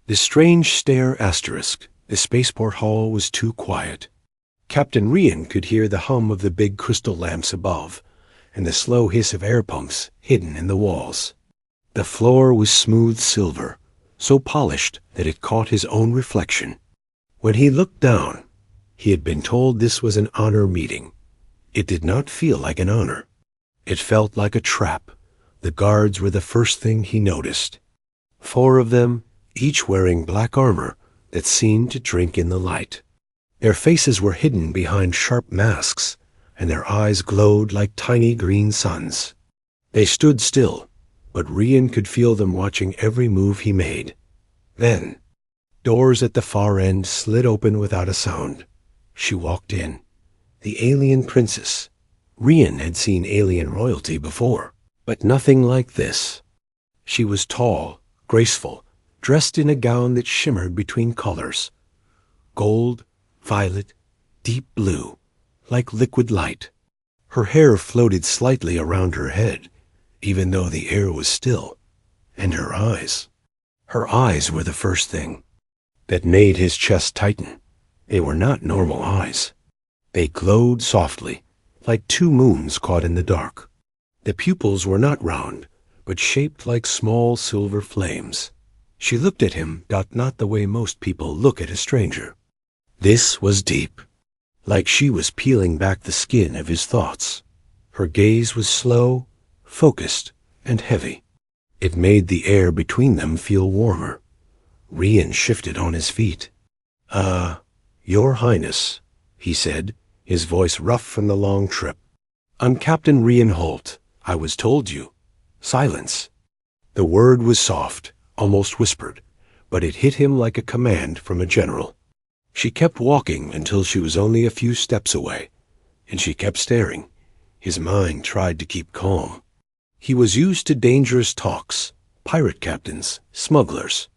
The strange stare asterisk. The spaceport hall was too quiet. Captain Rian could hear the hum of the big crystal lamps above, and the slow hiss of air pumps hidden in the walls. The floor was smooth silver, so polished that it caught his own reflection. When he looked down, he had been told this was an honor meeting. It did not feel like an honor. It felt like a trap. The guards were the first thing he noticed. 4 of them, each wearing black armor that seemed to drink in the light. Their faces were hidden behind sharp masks, and their eyes glowed like tiny green suns. They stood still, but Rian could feel them watching every move he made. Then, doors at the far end slid open without a sound. She walked in. The alien princess. Rian had seen alien royalty before, but nothing like this. She was tall, graceful, dressed in a gown that shimmered between colors. Gold, violet, deep blue, like liquid light. Her hair floated slightly around her head, even though the air was still. And her eyes. Her eyes were the first thing that made his chest tighten. They were not normal eyes. They glowed softly, like 2 moons caught in the dark. The pupils were not round, but shaped like small silver flames. She looked at him, not the way most people look at a stranger. This was deep, like she was peeling back the skin of his thoughts. Her gaze was slow, focused, and heavy. It made the air between them feel warmer. Rian shifted on his feet. Your Highness, he said, his voice rough from the long trip. I'm Captain Rian Holt. I was told you. Silence. The word was soft, almost whispered, but it hit him like a command from a general. She kept walking until she was only a few steps away, and she kept staring. His mind tried to keep calm. He was used to dangerous talks, pirate captains, smugglers,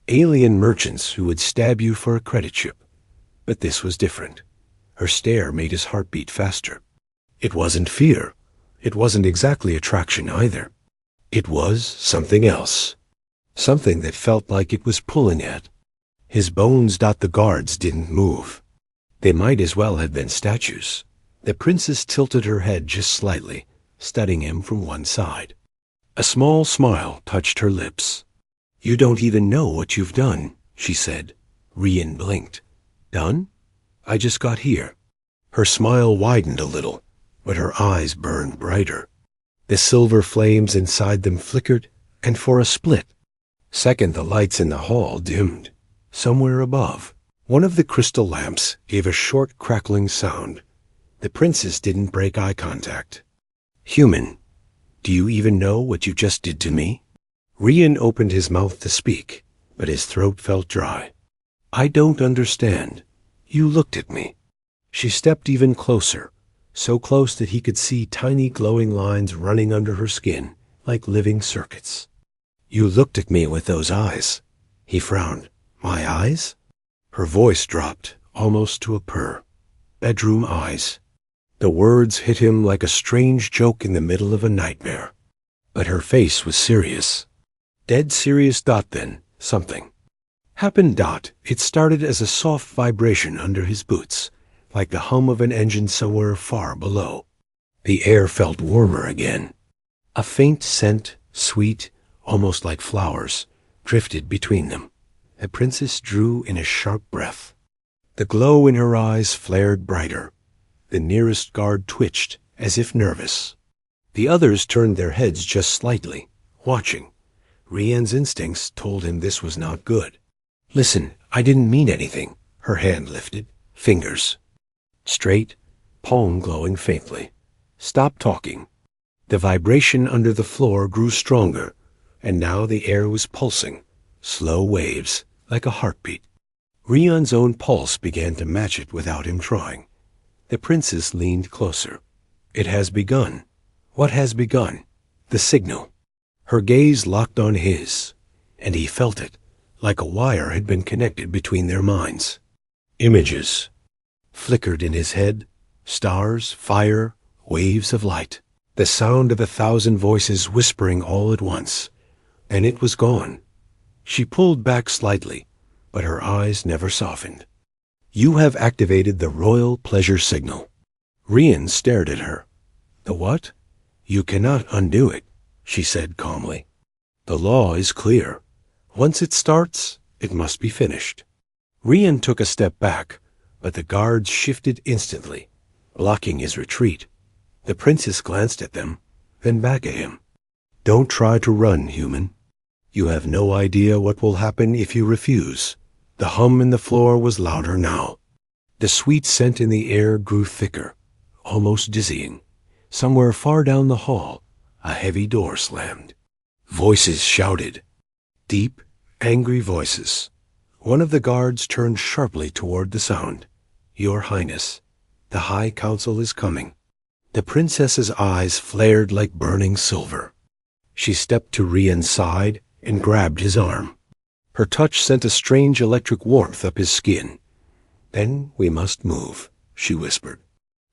alien merchants who would stab you for a credit chip. But this was different. Her stare made his heart beat faster. It wasn't fear. It wasn't exactly attraction either. It was something else. Something that felt like it was pulling at. His bones. The guards didn't move. They might as well have been statues. The princess tilted her head just slightly, studying him from one side. A small smile touched her lips. You don't even know what you've done, she said. Rian blinked. Done? I just got here. Her smile widened a little, but her eyes burned brighter. The silver flames inside them flickered, and for a split second the lights in the hall dimmed. Somewhere above, one of the crystal lamps gave a short crackling sound. The princess didn't break eye contact. Human, do you even know what you just did to me? Rian opened his mouth to speak, but his throat felt dry. I don't understand. You looked at me. She stepped even closer, so close that he could see tiny glowing lines running under her skin, like living circuits. You looked at me with those eyes. He frowned. My eyes? Her voice dropped, almost to a purr. Bedroom eyes. The words hit him like a strange joke in the middle of a nightmare. But her face was serious. Dead serious. Then, something happened. It started as a soft vibration under his boots, like the hum of an engine somewhere far below. The air felt warmer again. A faint scent, sweet, almost like flowers, drifted between them. The princess drew in a sharp breath. The glow in her eyes flared brighter. The nearest guard twitched, as if nervous. The others turned their heads just slightly, watching. Rian's instincts told him this was not good. Listen, I didn't mean anything. Her hand lifted, fingers straight, palm glowing faintly. Stop talking. The vibration under the floor grew stronger, and now the air was pulsing, slow waves, like a heartbeat. Rian's own pulse began to match it without him trying. The princess leaned closer. It has begun. What has begun? The signal. Her gaze locked on his, and he felt it, like a wire had been connected between their minds. Images flickered in his head, stars, fire, waves of light, the sound of 1,000 voices whispering all at once, and it was gone. She pulled back slightly, but her eyes never softened. "You have activated the royal pleasure signal." Rian stared at her. "The what?" "You cannot undo it," she said calmly. "The law is clear. Once it starts, it must be finished." Rian took a step back, but the guards shifted instantly, blocking his retreat. The princess glanced at them, then back at him. "Don't try to run, human. You have no idea what will happen if you refuse." The hum in the floor was louder now. The sweet scent in the air grew thicker, almost dizzying. Somewhere far down the hall, a heavy door slammed. Voices shouted. Deep, angry voices. One of the guards turned sharply toward the sound. "Your Highness, the High Council is coming." The princess's eyes flared like burning silver. She stepped to Rian's side and grabbed his arm. Her touch sent a strange electric warmth up his skin. "Then we must move," she whispered.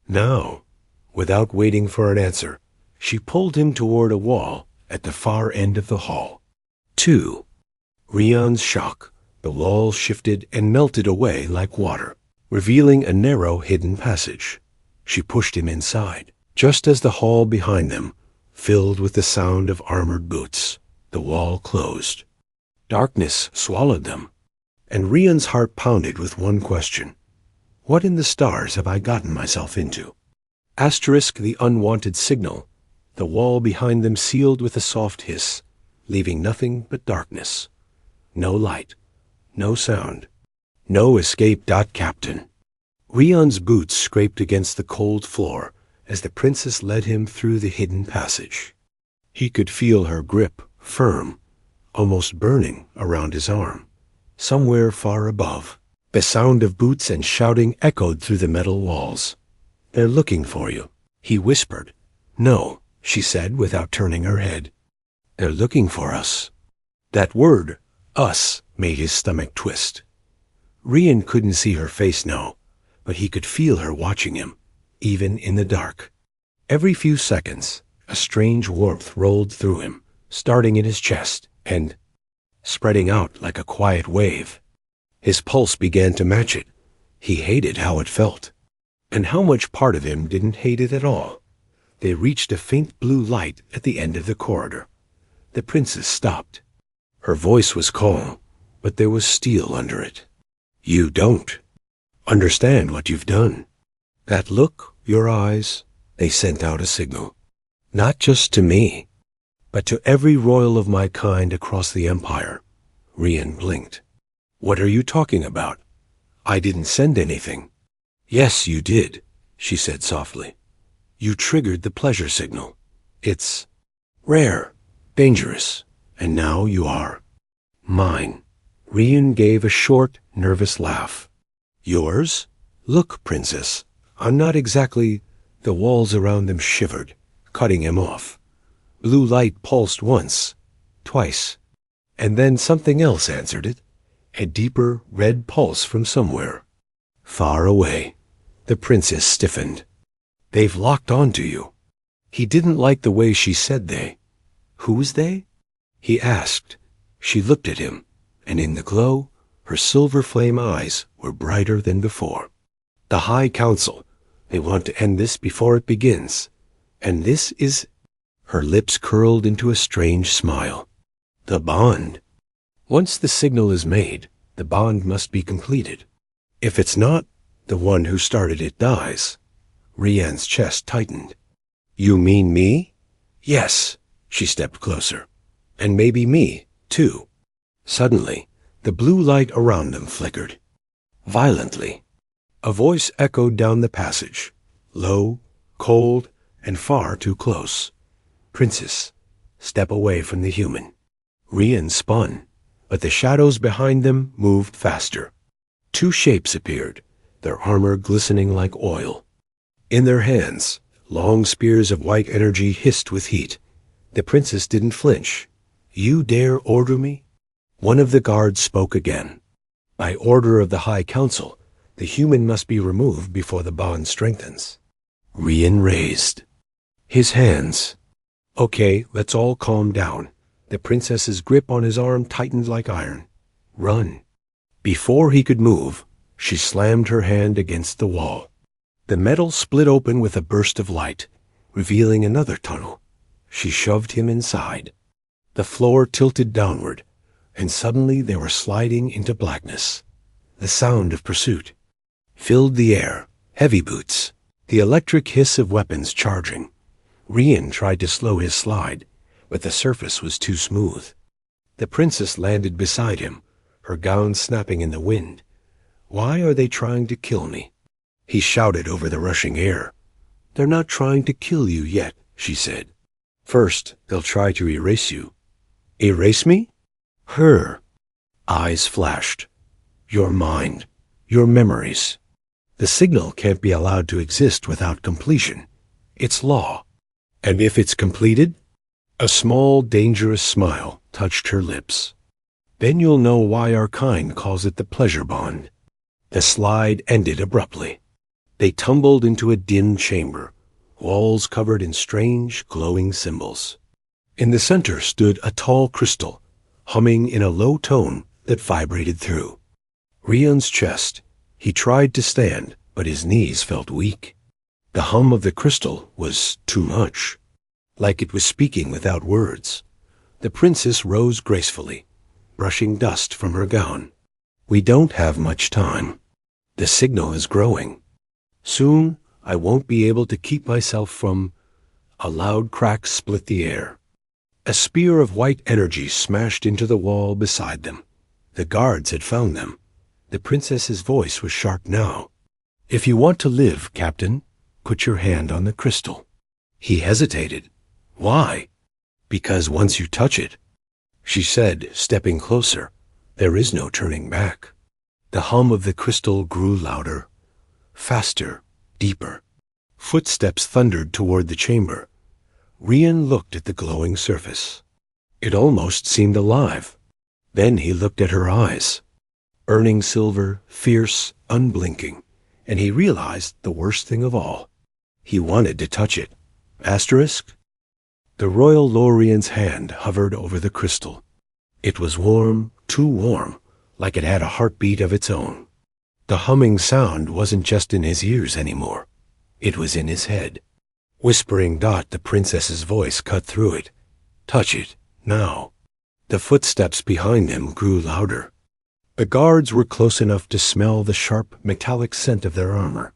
Now, without waiting for an answer, she pulled him toward a wall at the far end of the hall. 2. Rian's shock. The wall shifted and melted away like water, revealing a narrow hidden passage. She pushed him inside, just as the hall behind them filled with the sound of armored boots. The wall closed. Darkness swallowed them, and Rian's heart pounded with one question. What in the stars have I gotten myself into? Asterisk the unwanted signal. The wall behind them sealed with a soft hiss, leaving nothing but darkness. No light, no sound, no escape. Captain. Rian's boots scraped against the cold floor as the princess led him through the hidden passage. He could feel her grip, firm, almost burning, around his arm. Somewhere far above, the sound of boots and shouting echoed through the metal walls. "They're looking for you," he whispered. "No," she said without turning her head. "They're looking for us." That word, us, made his stomach twist. Rian couldn't see her face now, but he could feel her watching him, even in the dark. Every few seconds, a strange warmth rolled through him, starting in his chest and spreading out like a quiet wave. His pulse began to match it. He hated how it felt. And how much part of him didn't hate it at all? They reached a faint blue light at the end of the corridor. The princess stopped. Her voice was calm, but there was steel under it. "You don't understand what you've done." That look, your eyes, they sent out a signal. Not just to me, but to every royal of my kind across the empire. Rian blinked. "What are you talking about? I didn't send anything." "Yes, you did," she said softly. "You triggered the pleasure signal. It's rare, dangerous, and now you are mine." Rian gave a short, nervous laugh. "Yours? Look, princess, I'm not exactly—" The walls around them shivered, cutting him off. Blue light pulsed once, twice, and then something else answered it, a deeper red pulse from somewhere. Far away. The princess stiffened. "They've locked onto you." He didn't like the way she said they. "Who's they?" he asked. She looked at him, and in the glow, her silver flame eyes were brighter than before. "The High Council. They want to end this before it begins. And this is—" Her lips curled into a strange smile. "The bond. Once the signal is made, the bond must be completed. If it's not, the one who started it dies." Rian's chest tightened. "You mean me?" "Yes." She stepped closer. "And maybe me, too." Suddenly, the blue light around them flickered. Violently. A voice echoed down the passage, low, cold, and far too close. "Princess, step away from the human." Rian spun, but the shadows behind them moved faster. Two shapes appeared, their armor glistening like oil. In their hands, long spears of white energy hissed with heat. The princess didn't flinch. "You dare order me?" One of the guards spoke again. "By order of the High Council, the human must be removed before the bond strengthens." Rian raised his hands. "Okay, let's all calm down. The princess's grip on his arm tightened like iron. Run. Before he could move, she slammed her hand against the wall. The metal split open with a burst of light, revealing another tunnel. She shoved him inside. The floor tilted downward, and suddenly they were sliding into blackness. The sound of pursuit filled the air, heavy boots, the electric hiss of weapons charging. Rian tried to slow his slide, but the surface was too smooth. The princess landed beside him, her gown snapping in the wind. "Why are they trying to kill me?" He shouted over the rushing air. "They're not trying to kill you yet," she said. "First, they'll try to erase you." "Erase me?" Her eyes flashed. "Your mind, your memories. The signal can't be allowed to exist without completion. It's law. And if it's completed?" A small, dangerous smile touched her lips. "Then you'll know why our kind calls it the pleasure bond." The slide ended abruptly. They tumbled into a dim chamber, walls covered in strange, glowing symbols. In the center stood a tall crystal, humming in a low tone that vibrated through Rian's chest. He tried to stand, but his knees felt weak. The hum of the crystal was too much, like it was speaking without words. The princess rose gracefully, brushing dust from her gown. "We don't have much time. The signal is growing. Soon I won't be able to keep myself from—" A loud crack split the air. A spear of white energy smashed into the wall beside them. The guards had found them. The princess's voice was sharp now. "If you want to live, Captain, put your hand on the crystal." He hesitated. "Why?" "Because once you touch it," she said, stepping closer, "there is no turning back." The hum of the crystal grew louder, faster, deeper. Footsteps thundered toward the chamber. Rian looked at the glowing surface. It almost seemed alive. Then he looked at her eyes, burning silver, fierce, unblinking, and he realized the worst thing of all. He wanted to touch it. Asterisk? The Royal Lorian's hand hovered over the crystal. It was warm, too warm, like it had a heartbeat of its own. The humming sound wasn't just in his ears anymore. It was in his head. Whispering Dot, the princess's voice cut through it. "Touch it, now." The footsteps behind them grew louder. The guards were close enough to smell the sharp, metallic scent of their armor.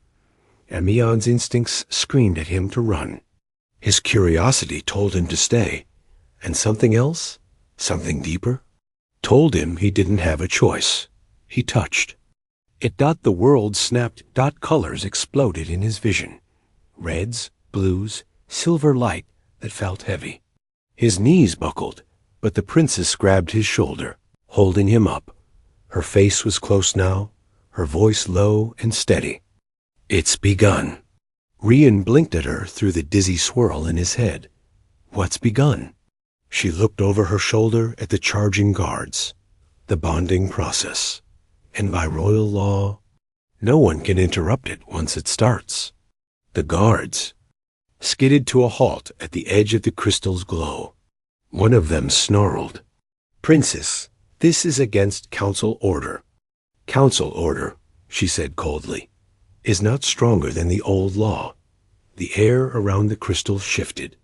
Amian's instincts screamed at him to run. His curiosity told him to stay. And something else, something deeper, told him he didn't have a choice. He touched. The world snapped. Colors exploded in his vision. Reds, blues, silver light that felt heavy. His knees buckled, but the princess grabbed his shoulder, holding him up. Her face was close now, her voice low and steady. "It's begun." Rian blinked at her through the dizzy swirl in his head. "What's begun?" She looked over her shoulder at the charging guards. "The bonding process. And by royal law, no one can interrupt it once it starts." The guards skidded to a halt at the edge of the crystal's glow. One of them snarled. "Princess, this is against council order." "Council order," she said coldly, "is not stronger than the old law." The air around the crystal shifted.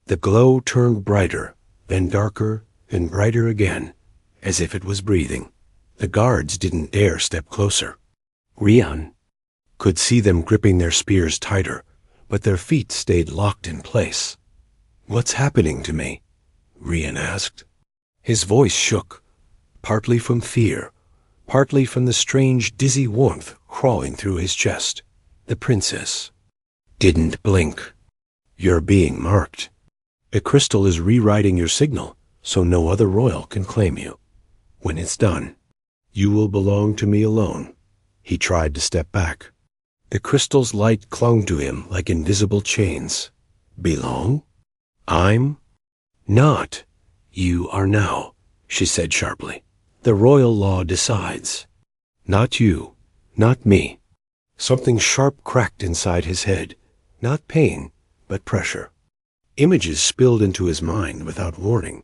The glow turned brighter, then darker, then brighter again, as if it was breathing. The guards didn't dare step closer. Rian could see them gripping their spears tighter, but their feet stayed locked in place. "What's happening to me?" Rian asked. His voice shook, partly from fear, partly from the strange, dizzy warmth crawling through his chest. The princess didn't blink. "You're being marked. The crystal is rewriting your signal, so no other royal can claim you. When it's done, you will belong to me alone." He tried to step back. The crystal's light clung to him like invisible chains. "Belong? I'm not. You are now," she said sharply. "The royal law decides. Not you, not me." Something sharp cracked inside his head. Not pain, but pressure. Images spilled into his mind without warning.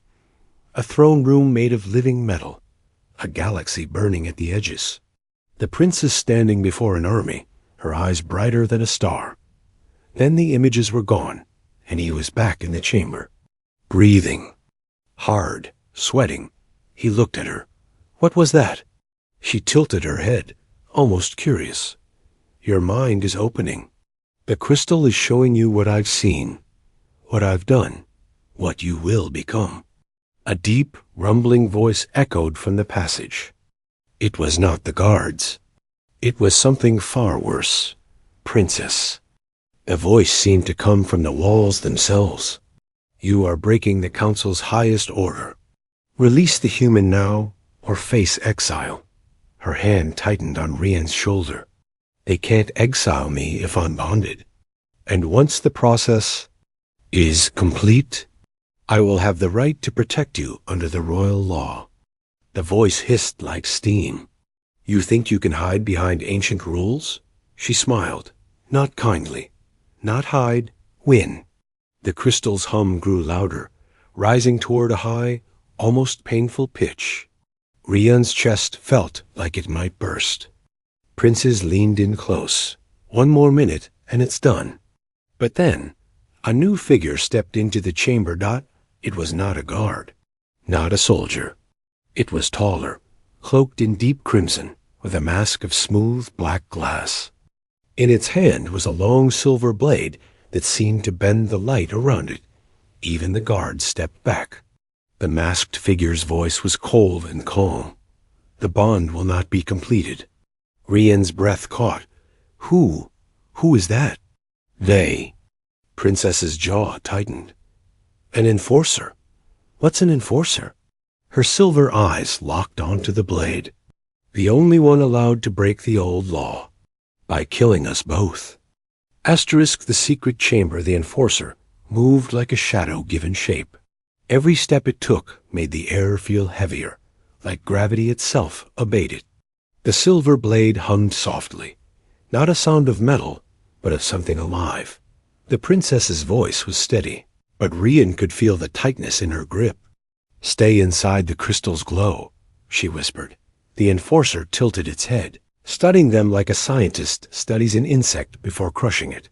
A throne room made of living metal, a galaxy burning at the edges. The princess standing before an army, her eyes brighter than a star. Then the images were gone, and he was back in the chamber. Breathing. Hard. Sweating. He looked at her. What was that? She tilted her head, almost curious. Your mind is opening. The crystal is showing you what I've seen, what I've done, what you will become. A deep, rumbling voice echoed from the passage. It was not the guards. It was something far worse. Princess. The voice seemed to come from the walls themselves. You are breaking the council's highest order. Release the human now, or face exile. Her hand tightened on Rian's shoulder. They can't exile me if I'm bonded. And once the process is complete, I will have the right to protect you under the royal law. The voice hissed like steam. You think you can hide behind ancient rules? She smiled, not kindly. Not hide, win. The crystal's hum grew louder, rising toward a high, almost painful pitch. Rian's chest felt like it might burst. Princes leaned in close. One more minute, and it's done. But then, a new figure stepped into the chamber. It was not a guard, not a soldier. It was taller, cloaked in deep crimson, with a mask of smooth black glass. In its hand was a long silver blade that seemed to bend the light around it. Even the guards stepped back. The masked figure's voice was cold and calm. The bond will not be completed. Rian's breath caught. Who is that? They. Princess's jaw tightened. An enforcer. What's an enforcer? Her silver eyes locked onto the blade. The only one allowed to break the old law. By killing us both. Asterisk the secret chamber, the enforcer, moved like a shadow given shape. Every step it took made the air feel heavier, like gravity itself abated. The silver blade hummed softly, not a sound of metal, but of something alive. The princess's voice was steady, but Rian could feel the tightness in her grip. Stay inside the crystal's glow, she whispered. The enforcer tilted its head, studying them like a scientist studies an insect before crushing it.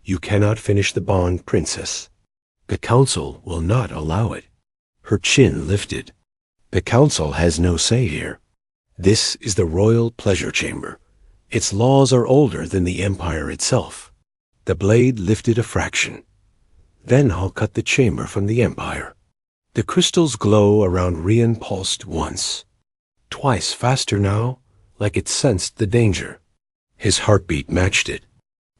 You cannot finish the bond, princess. The council will not allow it. Her chin lifted. The council has no say here. This is the royal pleasure chamber. Its laws are older than the empire itself. The blade lifted a fraction. Then I'll cut the chamber from the empire. The crystal's glow around Rian pulsed once. Twice faster now, like it sensed the danger. His heartbeat matched it.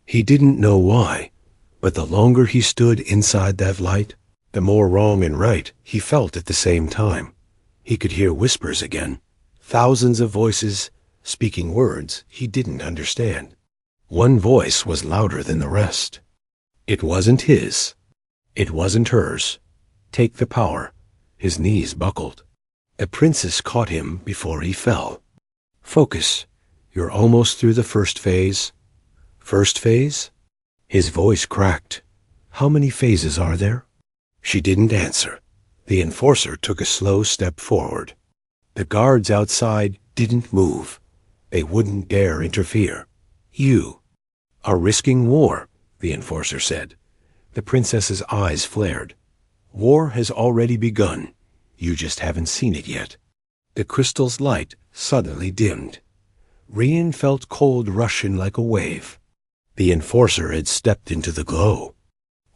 He didn't know why, but the longer he stood inside that light, the more wrong and right he felt at the same time. He could hear whispers again, thousands of voices speaking words he didn't understand. One voice was louder than the rest. It wasn't his. It wasn't hers. Take the power. His knees buckled. A princess caught him before he fell. Focus. You're almost through the first phase. First phase? His voice cracked. How many phases are there? She didn't answer. The enforcer took a slow step forward. The guards outside didn't move. They wouldn't dare interfere. You are risking war, the enforcer said. The princess's eyes flared. War has already begun. You just haven't seen it yet. The crystal's light suddenly dimmed. Rian felt cold rush in like a wave. The enforcer had stepped into the glow.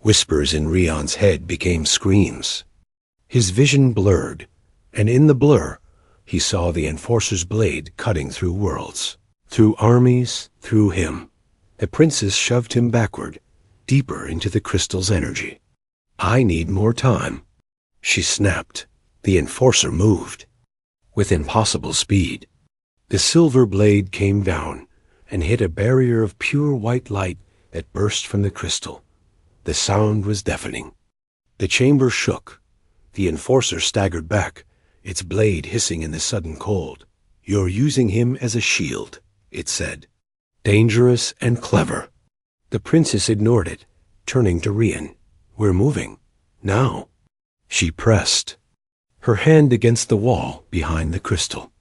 Whispers in Rian's head became screams. His vision blurred, and in the blur, he saw the enforcer's blade cutting through worlds, through armies, through him. The princess shoved him backward, deeper into the crystal's energy. I need more time. She snapped. The enforcer moved. With impossible speed. The silver blade came down and hit a barrier of pure white light that burst from the crystal. The sound was deafening. The chamber shook. The enforcer staggered back, its blade hissing in the sudden cold. You're using him as a shield, it said. Dangerous and clever. The princess ignored it, turning to Rian. We're moving. Now. She pressed. her hand against the wall behind the crystal.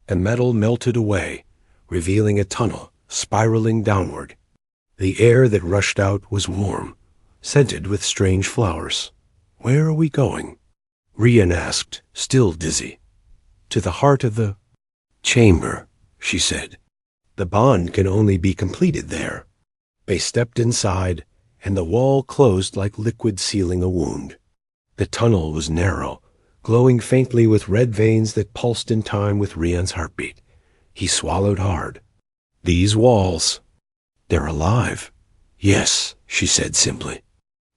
The metal melted away, revealing a tunnel spiraling downward. The air that rushed out was warm, scented with strange flowers. "Where are we going?" Rian asked, still dizzy. "To the heart of the chamber," she said. "The bond can only be completed there." They stepped inside, and the wall closed like liquid sealing a wound. The tunnel was narrow, glowing faintly with red veins that pulsed in time with Rian's heartbeat. He swallowed hard. "These walls, they're alive." "Yes," she said simply.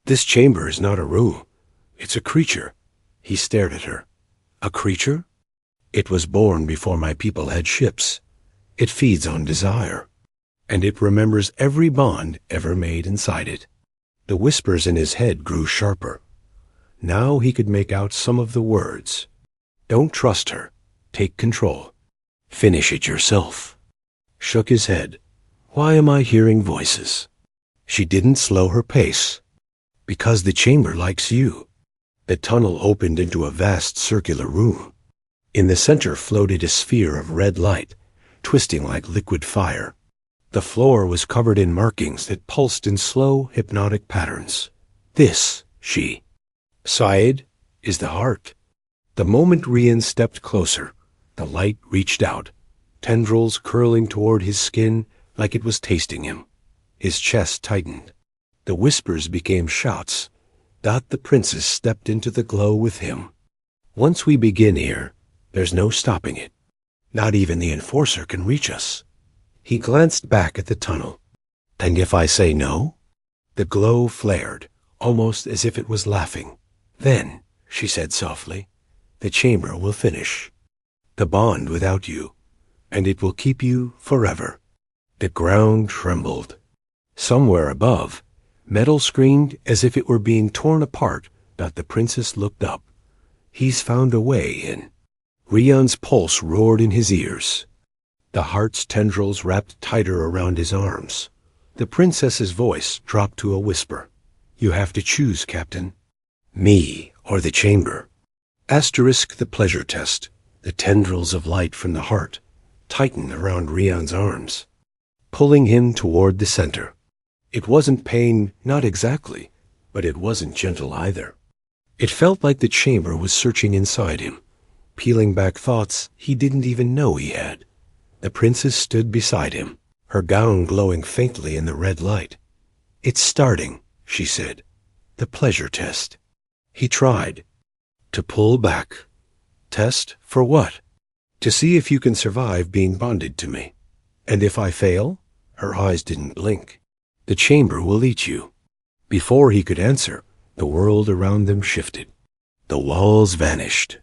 "This chamber is not a room. It's a creature." He stared at her. "A creature?" "It was born before my people had ships. It feeds on desire. And it remembers every bond ever made inside it." The whispers in his head grew sharper. Now he could make out some of the words. "Don't trust her. Take control. Finish it yourself." Shook his head. "Why am I hearing voices?" She didn't slow her pace. "Because the chamber likes you." The tunnel opened into a vast circular room. In the center floated a sphere of red light, twisting like liquid fire. The floor was covered in markings that pulsed in slow, hypnotic patterns. "This," she sighed, "is the heart." The moment Rian stepped closer, the light reached out, tendrils curling toward his skin like it was tasting him. His chest tightened. The whispers became shouts. Dot the princess stepped into the glow with him. "Once we begin here, there's no stopping it. Not even the enforcer can reach us." He glanced back at the tunnel. "And if I say no?" The glow flared, almost as if it was laughing. "Then," she said softly, "the chamber will finish. The bond without you, and it will keep you forever." The ground trembled. Somewhere above, metal screamed as if it were being torn apart, but the princess looked up. "He's found a way in." Rian's pulse roared in his ears. The heart's tendrils wrapped tighter around his arms. The princess's voice dropped to a whisper. "You have to choose, Captain. Me or the chamber." Asterisk the pleasure test. The tendrils of light from the heart tightened around Rian's arms, pulling him toward the center. It wasn't pain, not exactly, but it wasn't gentle either. It felt like the chamber was searching inside him, peeling back thoughts he didn't even know he had. The princess stood beside him, her gown glowing faintly in the red light. "It's starting," she said. "The pleasure test." He tried to pull back. "Test for what?" "To see if you can survive being bonded to me. And if I fail?" Her eyes didn't blink. "The chamber will eat you." Before he could answer, the world around them shifted. The walls vanished.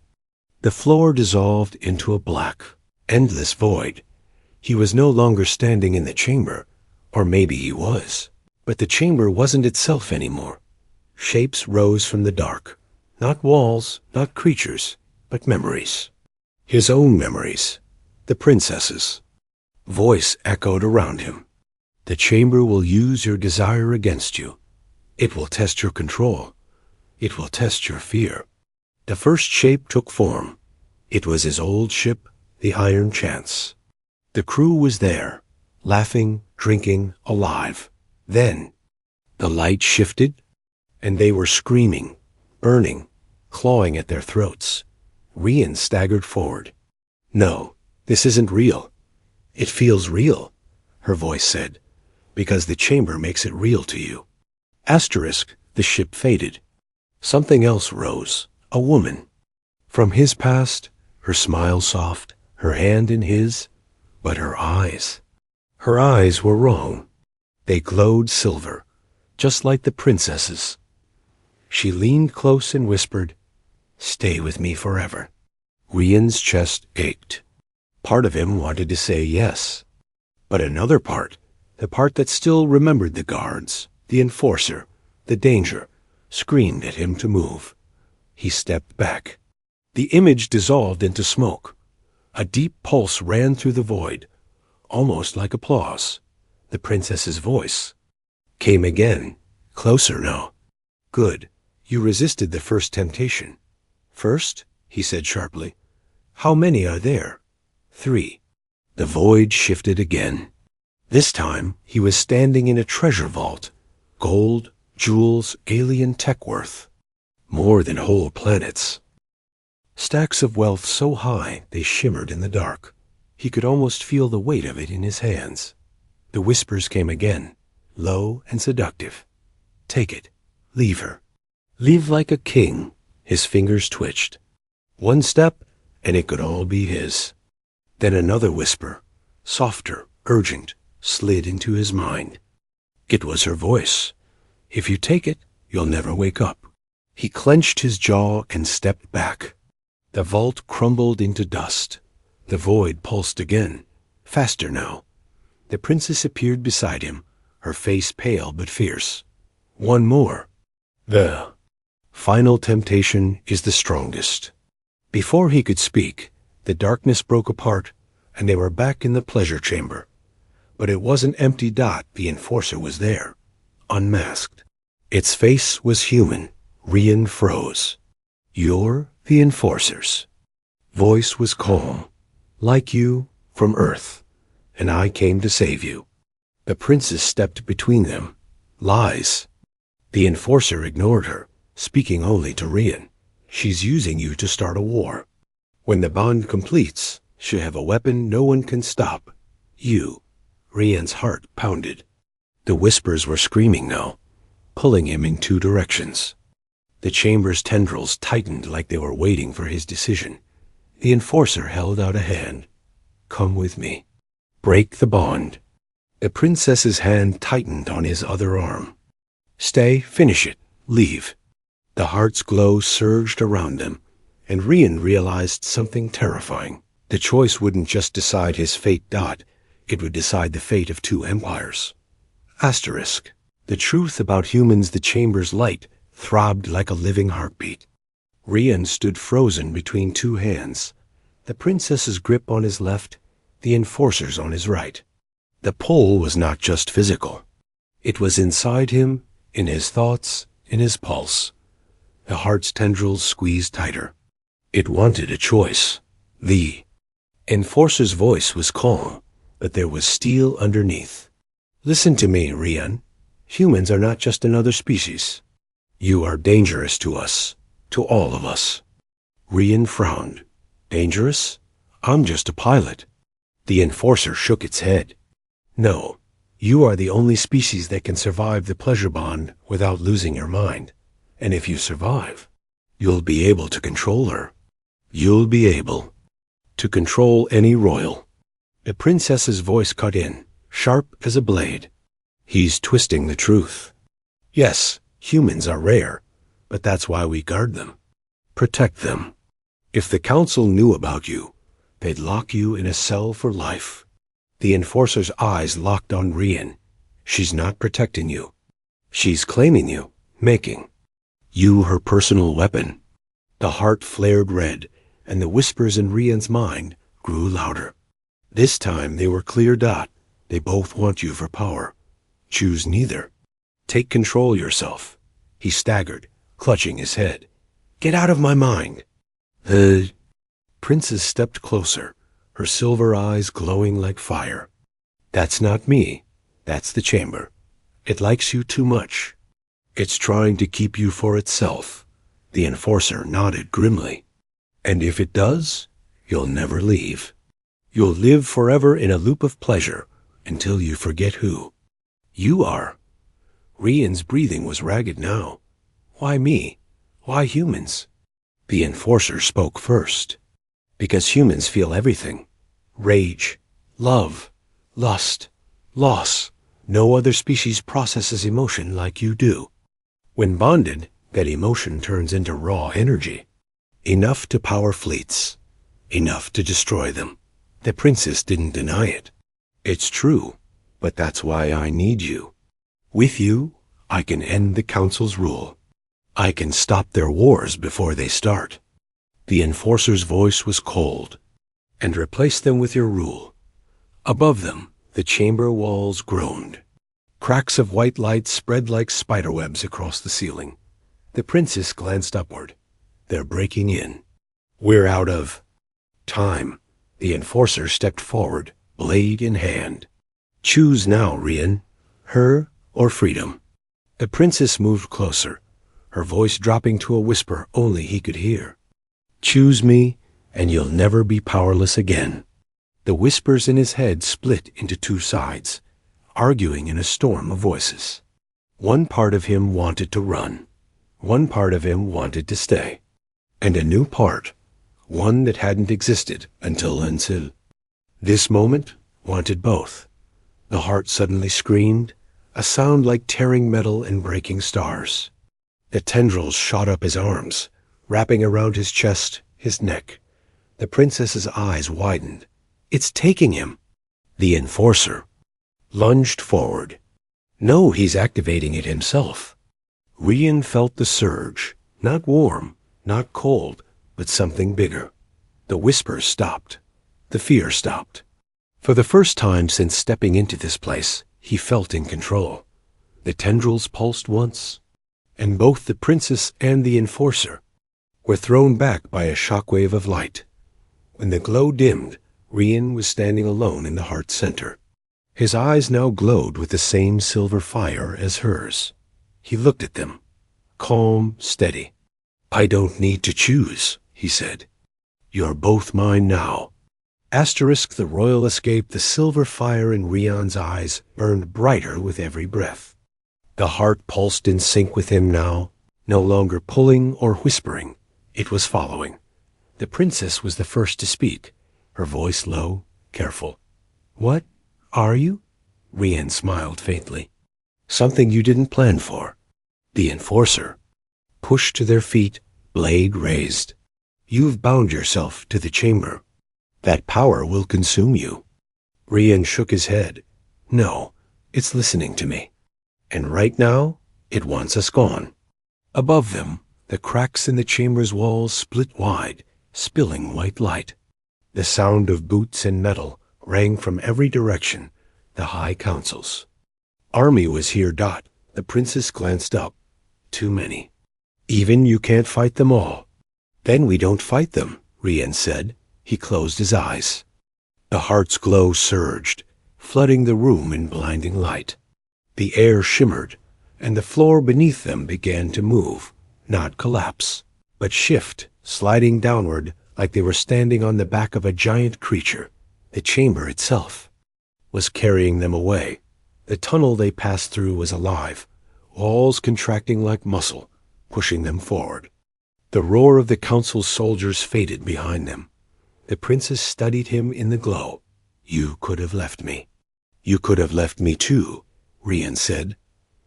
The floor dissolved into a black, endless void. He was no longer standing in the chamber, or maybe he was. But the chamber wasn't itself anymore. Shapes rose from the dark. Not walls, not creatures, but memories. His own memories. The princess's. Voice echoed around him. "The chamber will use your desire against you. It will test your control. It will test your fear." The first shape took form. It was his old ship, the Iron Chance. The crew was there, laughing, drinking, alive. Then the light shifted, and they were screaming, burning, clawing at their throats. Rian staggered forward. "No, this isn't real." "It feels real," her voice said, "because the chamber makes it real to you." Asterisk, the ship faded. Something else rose, a woman. From his past, her smile soft, her hand in his, but her eyes were wrong. They glowed silver, just like the princess's. She leaned close and whispered, "Stay with me forever." Rian's chest ached. Part of him wanted to say yes, but another part, the part that still remembered the guards, the enforcer, the danger, screamed at him to move. He stepped back. The image dissolved into smoke. A deep pulse ran through the void, almost like applause. The princess's voice came again, closer now. "Good. You resisted the first temptation. First, he said sharply. How many are there? 3. The void shifted again. This time, he was standing in a treasure vault. Gold, jewels, alien tech worth. More than whole planets. Stacks of wealth so high they shimmered in the dark. He could almost feel the weight of it in his hands. The whispers came again, low and seductive. Take it. Leave her. Live like a king. His fingers twitched. One step, and it could all be his. Then another whisper, softer, urgent, slid into his mind. It was her voice. If you take it, you'll never wake up. He clenched his jaw and stepped back. The vault crumbled into dust. The void pulsed again, faster now. The princess appeared beside him, her face pale but fierce. One more. The final temptation is the strongest. Before he could speak, the darkness broke apart, and they were back in the pleasure chamber. But it wasn't empty dot, the enforcer was there, unmasked. Its face was human. Rian froze. You're the enforcers. Voice was calm. Like you, from Earth, and I came to save you. The princess stepped between them. Lies. The enforcer ignored her, speaking only to Rian. She's using you to start a war. When the bond completes, she'll have a weapon no one can stop. You. Rian's heart pounded. The whispers were screaming now, pulling him in 2 directions. The chamber's tendrils tightened like they were waiting for his decision. The enforcer held out a hand. Come with me. Break the bond. The princess's hand tightened on his other arm. Stay, finish it, leave. The heart's glow surged around them, and Rian realized something terrifying. The choice wouldn't just decide his fate dot, it would decide the fate of 2 empires. Asterisk. The truth about humans the chamber's light throbbed like a living heartbeat. Rian stood frozen between 2 hands, the princess's grip on his left, the enforcer's on his right. The pull was not just physical. It was inside him, in his thoughts, in his pulse. The heart's tendrils squeezed tighter. It wanted a choice. The enforcer's voice was calm, but there was steel underneath. Listen to me, Rian. Humans are not just another species. You are dangerous to us, to all of us. Rian frowned. Dangerous? I'm just a pilot. The enforcer shook its head. No, you are the only species that can survive the pleasure bond without losing your mind. And if you survive, you'll be able to control her. You'll be able to control any royal. The princess's voice cut in, sharp as a blade. He's twisting the truth. Yes, humans are rare, but that's why we guard them. Protect them. If the council knew about you, they'd lock you in a cell for life. The enforcer's eyes locked on Rian. She's not protecting you. She's claiming you, making you her personal weapon. The heart flared red, and the whispers in Rian's mind grew louder. This time they were clear dot. They both want you for power. Choose neither. Take control yourself. He staggered, clutching his head. Get out of my mind. The princess stepped closer, her silver eyes glowing like fire. That's not me. That's the chamber. It likes you too much. It's trying to keep you for itself. The enforcer nodded grimly. And if it does, you'll never leave. You'll live forever in a loop of pleasure until you forget who you are. Rian's breathing was ragged now. Why me? Why humans? The enforcer spoke first. Because humans feel everything. Rage, love, lust, loss. No other species processes emotion like you do. When bonded, that emotion turns into raw energy. Enough to power fleets. Enough to destroy them. The princess didn't deny it. It's true, but that's why I need you. With you, I can end the council's rule. I can stop their wars before they start. The enforcer's voice was cold. And replace them with your rule. Above them, the chamber walls groaned. Cracks of white light spread like spiderwebs across the ceiling. The princess glanced upward. They're breaking in. We're out of time. The enforcer stepped forward, blade in hand. Choose now, Rian. Her or freedom? The princess moved closer, her voice dropping to a whisper only he could hear. Choose me, and you'll never be powerless again. The whispers in his head split into two sides, arguing in a storm of voices. One part of him wanted to run. One part of him wanted to stay. And a new part, one that hadn't existed until this moment, wanted both. The heart suddenly screamed, a sound like tearing metal and breaking stars. The tendrils shot up his arms, wrapping around his chest, his neck. The princess's eyes widened. It's taking him. The enforcer lunged forward. No, he's activating it himself. Rian felt the surge, not warm, not cold, but something bigger. The whispers stopped. The fear stopped. For the first time since stepping into this place, he felt in control. The tendrils pulsed once, and both the princess and the enforcer were thrown back by a shockwave of light. When the glow dimmed, Rian was standing alone in the heart center. His eyes now glowed with the same silver fire as hers. He looked at them, calm, steady. I don't need to choose, he said. You're both mine now. Asterisk the royal escape, the silver fire in Rian's eyes burned brighter with every breath. The heart pulsed in sync with him now, no longer pulling or whispering. It was following. The princess was the first to speak, her voice low, careful. What are you? Rian smiled faintly. Something you didn't plan for. The enforcer pushed to their feet, blade raised. You've bound yourself to the chamber. That power will consume you. Rian shook his head. No, it's listening to me. And right now, it wants us gone. Above them, the cracks in the chamber's walls split wide, spilling white light. The sound of boots and metal rang from every direction, the high councils. Army was here. The princess glanced up. Too many. Even you can't fight them all. Then we don't fight them, Rian said. He closed his eyes. The heart's glow surged, flooding the room in blinding light. The air shimmered, and the floor beneath them began to move, not collapse, but shift, sliding downward like they were standing on the back of a giant creature. The chamber itself was carrying them away. The tunnel they passed through was alive, walls contracting like muscle, pushing them forward. The roar of the council's soldiers faded behind them. The princess studied him in the glow. You could have left me. You could have left me too, Rian said.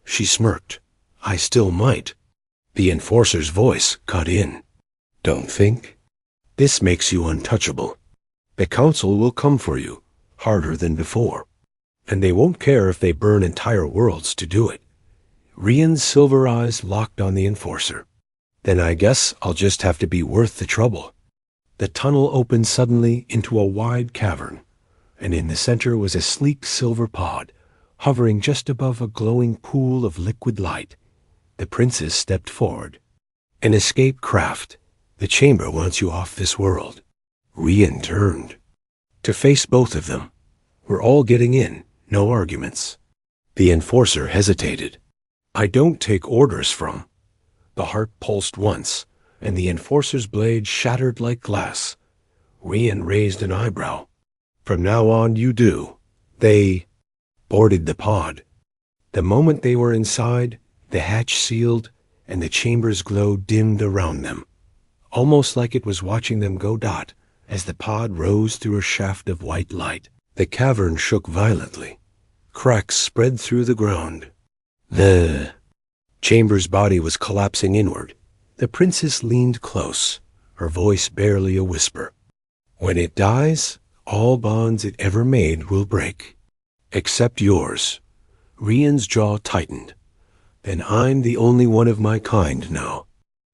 She smirked. I still might. The enforcer's voice cut in. Don't think. This makes you untouchable. The council will come for you, harder than before. And they won't care if they burn entire worlds to do it. Rian's silver eyes locked on the enforcer. Then I guess I'll just have to be worth the trouble. The tunnel opened suddenly into a wide cavern, and in the center was a sleek silver pod, hovering just above a glowing pool of liquid light. The princess stepped forward. An escape craft. The chamber wants you off this world. Rian turned to face both of them. We're all getting in, no arguments. The enforcer hesitated. I don't take orders from. The heart pulsed once, and the enforcer's blade shattered like glass. Rian raised an eyebrow. From now on you do. They boarded the pod. The moment they were inside, the hatch sealed, and the chamber's glow dimmed around them, almost like it was watching them go as the pod rose through a shaft of white light. The cavern shook violently. Cracks spread through the ground. The chamber's body was collapsing inward. The princess leaned close, her voice barely a whisper. When it dies, all bonds it ever made will break. Except yours. Rian's jaw tightened. Then I'm the only one of my kind now.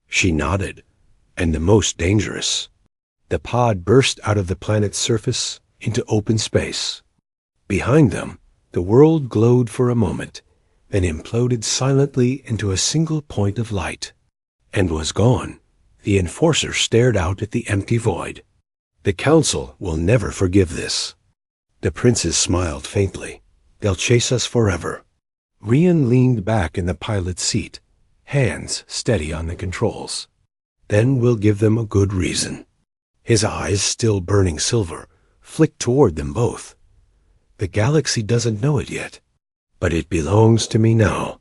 She nodded. And the most dangerous. The pod burst out of the planet's surface into open space. Behind them, the world glowed for a moment, then imploded silently into a single point of light, and was gone, The enforcer stared out at the empty void. The council will never forgive this. The princes smiled faintly. They'll chase us forever. Rian leaned back in the pilot's seat, hands steady on the controls. Then we'll give them a good reason. His eyes, still burning silver, flicked toward them both. The galaxy doesn't know it yet, but it belongs to me now.